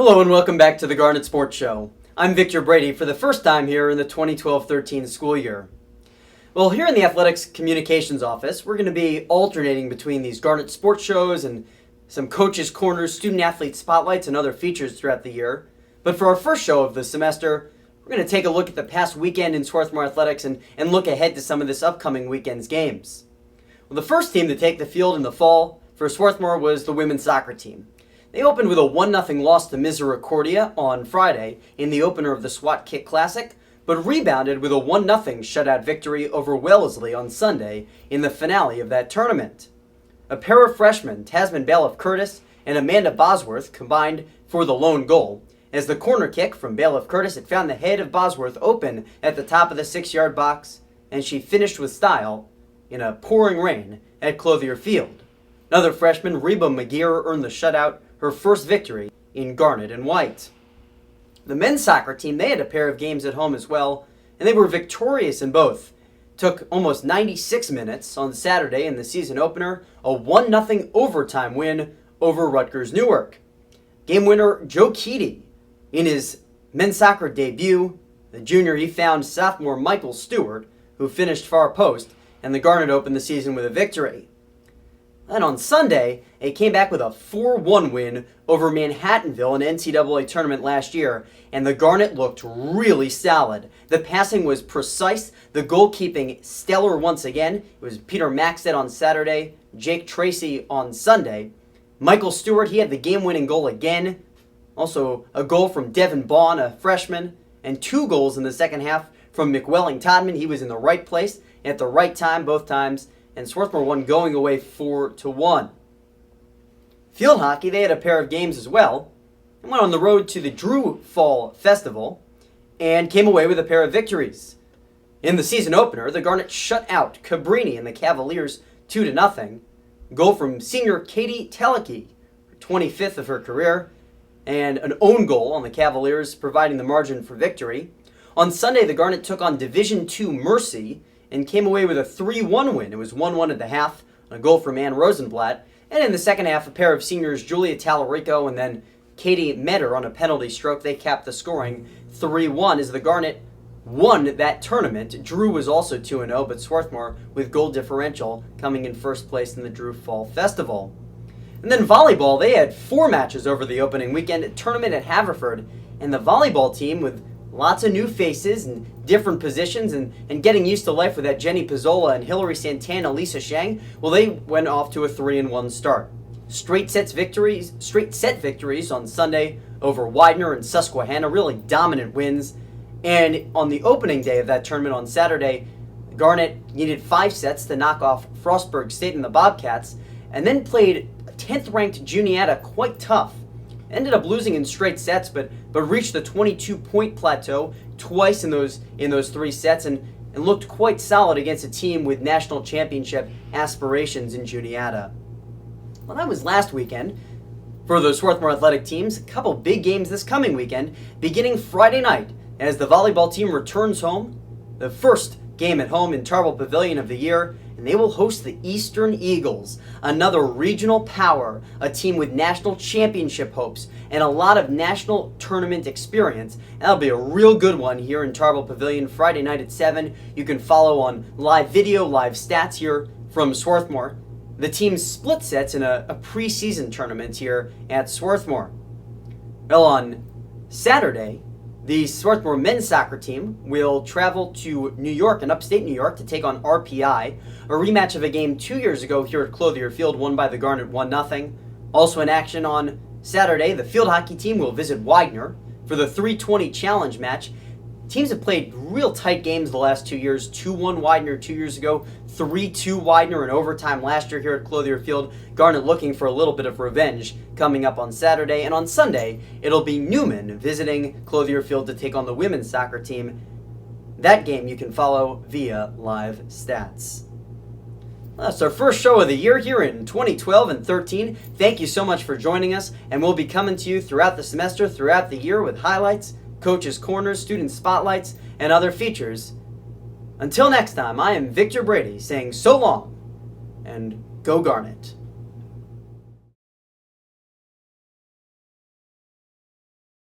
Hello and welcome back to the Garnet Sports Show. I'm Victor Brady for the first time here in the 2012-13 school year. Well, here in the Athletics Communications Office, we're going to be alternating between these Garnet Sports Shows and some Coaches' Corners, Student-Athlete Spotlights, and other features throughout the year. But for our first show of the semester, we're going to take a look at the past weekend in Swarthmore Athletics and look ahead to some of this upcoming weekend's games. Well, the first team to take the field in the fall for Swarthmore was the women's soccer team. They opened with a 1-0 loss to Misericordia on Friday in the opener of the SWAT Kick Classic, but rebounded with a 1-0 shutout victory over Wellesley on Sunday in the finale of that tournament. A pair of freshmen, Tasman Bailiff Curtis and Amanda Bosworth, combined for the lone goal. As the corner kick from Bailiff Curtis, it found the head of Bosworth open at the top of the 6-yard box, and she finished with style in a pouring rain at Clothier Field. Another freshman, Reba McGear, earned the shutout, her first victory in Garnet and White. The men's soccer team, they had a pair of games at home as well, and they were victorious in both. Took almost 96 minutes on Saturday in the season opener, a 1-0 overtime win over Rutgers Newark. Game winner Joe Keaty, in his men's soccer debut, the junior, he found sophomore Michael Stewart, who finished far post, and the Garnet opened the season with a victory. And on Sunday, it came back with a 4-1 win over Manhattanville in an NCAA tournament last year, and the Garnet looked really solid. The passing was precise, the goalkeeping stellar once again. It was Peter Maxted on Saturday, Jake Tracy on Sunday. Michael Stewart, he had the game-winning goal again. Also, a goal from Devin Baughan, a freshman, and 2 goals in the second half from McWelling Todman. He was in the right place at the right time both times, and Swarthmore won going away 4-1. Field hockey, they had a pair of games as well, and went on the road to the Drew Fall Festival, and came away with a pair of victories. In the season opener, the Garnet shut out Cabrini and the Cavaliers 2-0. Goal from senior Katie Telecki, 25th of her career, and an own goal on the Cavaliers, providing the margin for victory. On Sunday, the Garnet took on Division II Mercy, and came away with a 3-1 win. It was 1-1 at the half, a goal from Ann Rosenblatt. And in the second half, a pair of seniors, Julia Talarico and then Katie Metter, on a penalty stroke. They capped the scoring 3-1 as the Garnet won that tournament. Drew was also 2-0, but Swarthmore, with goal differential, coming in first place in the Drew Fall Festival. And then volleyball, they had 4 matches over the opening weekend, a tournament at Haverford. And the volleyball team, with lots of new faces and different positions and getting used to life with that Jenny Pizzola and Hillary Santana, Lisa Shang, well, they went off to a 3-1 start. Straight set victories on Sunday over Widener and Susquehanna, really dominant wins. And on the opening day of that tournament on Saturday, Garnet needed 5 sets to knock off Frostburg State and the Bobcats, and then played 10th-ranked Juniata quite tough. Ended up losing in straight sets, but reached the 22-point plateau twice in those 3 sets and looked quite solid against a team with national championship aspirations in Juniata. Well, that was last weekend. For the Swarthmore athletic teams, a couple big games this coming weekend, beginning Friday night as the volleyball team returns home, the first game at home in Tarble Pavilion of the year, and they will host the Eastern Eagles, another regional power, a team with national championship hopes and a lot of national tournament experience. That'll be a real good one here in Tarble Pavilion Friday night at 7. You can follow on live video, live stats here from Swarthmore. The team split sets in a preseason tournament here at Swarthmore. Well, on Saturday, the Swarthmore men's soccer team will travel to New York and upstate New York to take on RPI, a rematch of a game 2 years ago here at Clothier Field, won by the Garnet 1-0. Also in action on Saturday, the field hockey team will visit Widener for the 320 challenge match. Teams have played real tight games the last 2 years. 2-1 Widener 2 years ago, 3-2 Widener in overtime last year here at Clothier Field. Garnet looking for a little bit of revenge coming up on Saturday. And on Sunday, it'll be Newman visiting Clothier Field to take on the women's soccer team. That game you can follow via live stats. That's our first show of the year here in 2012 and 13. Thank you so much for joining us, and we'll be coming to you throughout the semester, throughout the year with highlights, Coaches' Corners, Student Spotlights, and other features. Until next time, I am Victor Brady saying so long, and go Garnet.